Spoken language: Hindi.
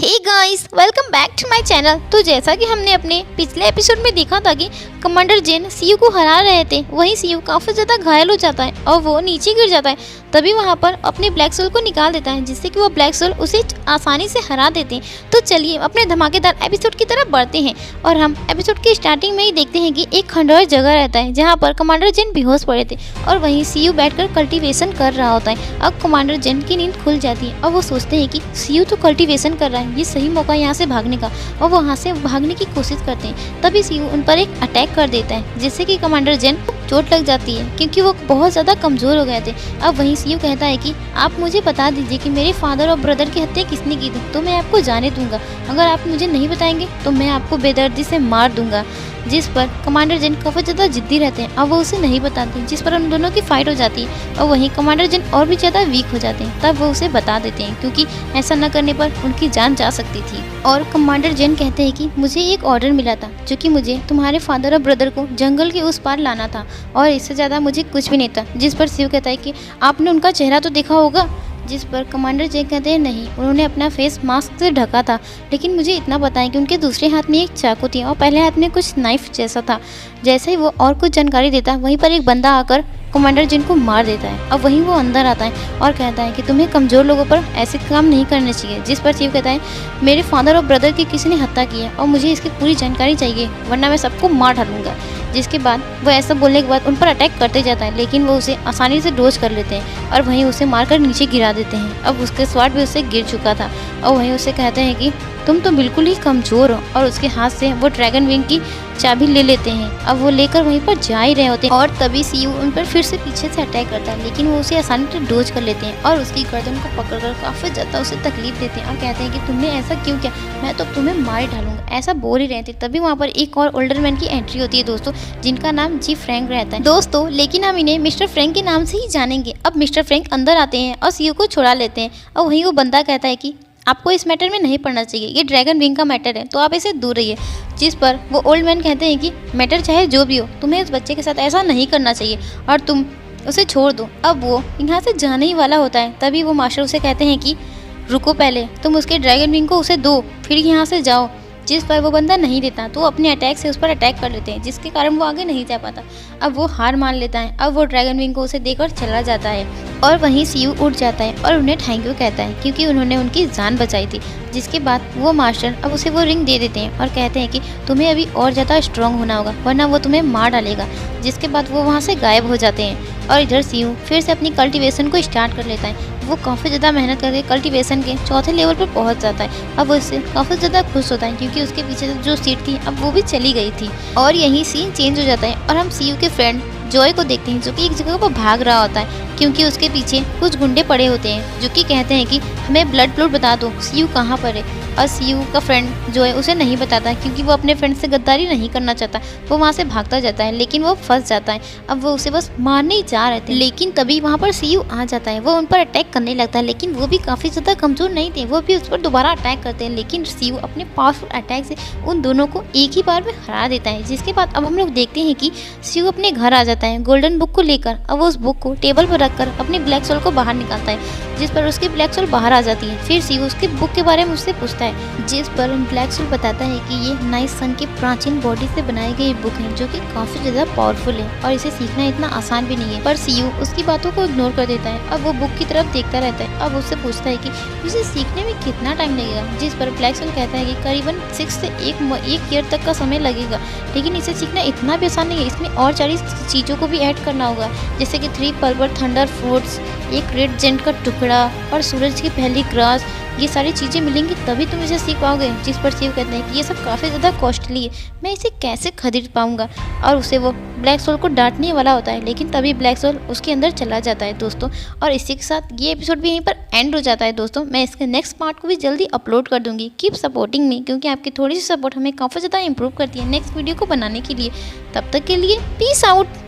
Hey guys, welcome back to my channel. तो जैसा कि हमने अपने पिछले एपिसोड में देखा था कि कमांडर जेन सीयू को हरा रहे थे, वहीं सीयू काफ़ी ज़्यादा घायल हो जाता है और वो नीचे गिर जाता है। तभी वहाँ पर अपने ब्लैक सोल को निकाल देता है, जिससे कि वो ब्लैक सोल उसे आसानी से हरा देते हैं। तो चलिए अपने धमाकेदार एपिसोड की तरफ बढ़ते हैं और हम एपिसोड की स्टार्टिंग में ही देखते हैं कि एक खंडहर जगह रहता है जहाँ पर कमांडर जेन बेहोश पड़े थे और वहीं सीयू बैठकर कल्टीवेशन कर रहा होता है। अब कमांडर जेन की नींद खुल जाती है और वो सोचते हैं कि सीयू तो कल्टीवेशन कर रहा है, ये सही मौका यहाँ से भागने का, और वो वहाँ से भागने की कोशिश करते हैं। तभी सीयू उन पर एक अटैक कर देता है, जिससे कि कमांडर जेन को चोट लग जाती है क्योंकि वो बहुत ज़्यादा कमज़ोर हो गए थे। अब वहीं सीयू कहता है कि आप मुझे बता दीजिए कि मेरे फादर और ब्रदर की हत्या किसने की थी, तो मैं आपको जाने दूंगा। अगर आप मुझे नहीं बताएंगे तो मैं आपको बेदर्दी से मार दूंगा। जिस पर कमांडर जेन काफ़ी ज़्यादा जिद्दी रहते हैं, अब वो उसे नहीं बताते, जिस पर उन दोनों की फाइट हो जाती है और वहीं कमांडर जेन और भी ज़्यादा वीक हो जाते हैं। तब वो उसे बता देते हैं क्योंकि ऐसा न करने पर उनकी जान जा सकती थी। और कमांडर जेन कहते हैं कि मुझे एक ऑर्डर मिला था जो कि मुझे तुम्हारे फादर और ब्रदर को जंगल के उस पार लाना था और इससे ज़्यादा मुझे कुछ भी नहीं था। जिस पर शिव कहता है कि आपने उनका चेहरा तो देखा होगा। जिस पर कमांडर जेन कहते हैं नहीं, उन्होंने अपना फेस मास्क से ढका था, लेकिन मुझे इतना पता है कि उनके दूसरे हाथ में एक चाकू थी और पहले हाथ में कुछ नाइफ जैसा था। जैसे ही वो और कुछ जानकारी देता, वहीं पर एक बंदा आकर कमांडर जेन को मार देता है। अब वहीं वो अंदर आता है और कहता है कि तुम्हें कमज़ोर लोगों पर ऐसे काम नहीं करने चाहिए। जिस पर शिव कहता है मेरे फादर और ब्रदर की किसी ने हत्या की है और मुझे इसकी पूरी जानकारी चाहिए, वरना मैं सबको मार डालूंगा। जिसके बाद वो ऐसा बोलने के बाद उन पर अटैक करते जाता है, लेकिन वो उसे आसानी से डोज कर लेते हैं और वहीं उसे मारकर नीचे गिरा देते हैं। अब उसके स्वाड भी उससे गिर चुका था और वहीं उसे कहते हैं कि तुम तो बिल्कुल ही कमज़ोर हो, और उसके हाथ से वो ड्रैगन विंग की चाबी ले लेते हैं। अब वो लेकर वहीं पर जा ही रहे होते हैं और तभी सीयू उन पर फिर से पीछे से अटैक करता है, लेकिन वो उसे आसानी से डोज कर लेते हैं और उसकी गर्दन को पकड़कर काफ़ी ज़्यादा उसे तकलीफ देते हैं और कहते हैं कि तुमने ऐसा क्यों किया, मैं तो तुम्हें मार ही डालूंगा। ऐसा बोल ही रहे थे, तभी वहाँ पर एक और ओल्डर मैन की एंट्री होती है दोस्तों, जिनका नाम जी फ्रैंक रहता है दोस्तों, लेकिन हम इन्हें मिस्टर फ्रैंक के नाम से ही जानेंगे। अब मिस्टर फ्रैंक अंदर आते हैं और सीयू को छुड़ा लेते हैं और वहीं वो बंदा कहता है कि आपको इस मैटर में नहीं पढ़ना चाहिए, ये ड्रैगन विंग का मैटर है, तो आप इसे दूर रहिए। जिस पर वो ओल्ड मैन कहते हैं कि मैटर चाहे जो भी हो, तुम्हें उस बच्चे के साथ ऐसा नहीं करना चाहिए और तुम उसे छोड़ दो। अब वो यहाँ से जाने ही वाला होता है, तभी वो मास्टर उसे कहते हैं कि रुको, पहले तुम उसके ड्रैगन विंग को उसे दो, फिर यहाँ से जाओ। जिस पर वो बंदा नहीं देता तो अपने अटैक से उस पर अटैक कर लेते हैं, जिसके कारण वो आगे नहीं जा पाता। अब वो हार मान लेता है, अब वो ड्रैगन विंग को उसे देकर चला जाता है और वहीं सीयू उठ जाता है और उन्हें थैंक यू कहता है क्योंकि उन्होंने उनकी जान बचाई थी। जिसके बाद वो मास्टर अब उसे वो रिंग दे देते हैं और कहते हैं कि तुम्हें अभी और ज़्यादा स्ट्रांग होना होगा, वरना वो तुम्हें मार डालेगा। जिसके बाद वो वहाँ से गायब हो जाते हैं और इधर सीयू फिर से अपनी कल्टीवेशन को स्टार्ट कर लेता है। वो काफ़ी ज़्यादा मेहनत करके कल्टीवेशन के चौथे लेवल पर पहुंच जाता है। अब वो इससे काफ़ी ज़्यादा खुश होता है क्योंकि उसके पीछे जो सीट थी अब वो भी चली गई थी और यहीं सीन चेंज हो जाता है और हम सीयू के फ्रेंड जॉय को देखते हैं जो कि एक जगह पर भाग रहा होता है क्योंकि उसके पीछे कुछ गुंडे पड़े होते हैं जो कि कहते हैं कि हमें ब्लड बता दो, सीयू कहाँ पर है। और सीयू का फ्रेंड जो है उसे नहीं बताता क्योंकि वो अपने फ्रेंड से गद्दारी नहीं करना चाहता। वो वहाँ से भागता जाता है लेकिन वो फंस जाता है। अब वो उसे बस मारने ही जा रहे थे, लेकिन तभी वहाँ पर सीयू आ जाता है। वो उन पर अटैक करने लगता है, लेकिन वो भी काफ़ी ज़्यादा कमज़ोर नहीं थे, वो भी उस पर दोबारा अटैक करते हैं, लेकिन सीयू अपने पावरफुल अटैक से उन दोनों को एक ही बार में हरा देता है। जिसके बाद अब हम लोग देखते हैं कि सीयू अपने घर आ जाता है गोल्डन बुक को लेकर। अब वो उस बुक को टेबल पर रखकर अपने ब्लैक सोल को बाहर निकालता है, जिस पर उसकी ब्लैक सोल बाहर आ जाती है। फिर सीयू उसकी बुक के बारे में उससे पूछता है, जिस पर ब्लैक सोल बताता है कि ये नाइट सन की प्राचीन बॉडी से बनाई गई बुक है जो कि काफ़ी ज़्यादा पावरफुल है और इसे सीखना इतना आसान भी नहीं है। पर सीयू उसकी बातों को इग्नोर कर देता है। अब वो बुक की तरफ देखता रहता है। अब उससे पूछता है कि इसे सीखने में कितना टाइम लगेगा। जिस पर ब्लैक सोल कहता है कि करीबन 6 से 1 ईयर तक का समय लगेगा, लेकिन इसे सीखना इतना भी आसान नहीं है, इसमें और 40 चीज़ों को भी ऐड करना होगा, जैसे कि 3 पर्पल थंडर फ्रूट्स, एक रेड जेंट का टुकड़ा और सूरज की पहली ग्रास। ये सारी चीज़ें मिलेंगी तभी तुम इसे सीख पाओगे। जिस पर शिव कहते हैं कि ये सब काफ़ी ज़्यादा कॉस्टली है, मैं इसे कैसे खरीद पाऊंगा। और उसे वो ब्लैक सोल को डांटने वाला होता है, लेकिन तभी ब्लैक सोल उसके अंदर चला जाता है दोस्तों। और इसी के साथ ये एपिसोड भी यहीं पर एंड हो जाता है दोस्तों। मैं इसके नेक्स्ट पार्ट को भी जल्दी अपलोड कर दूंगी। कीप सपोर्टिंग मी, क्योंकि आपकी थोड़ी सी सपोर्ट हमें काफ़ी ज़्यादा इंप्रूव करती है नेक्स्ट वीडियो को बनाने के लिए। तब तक के लिए पीस आउट।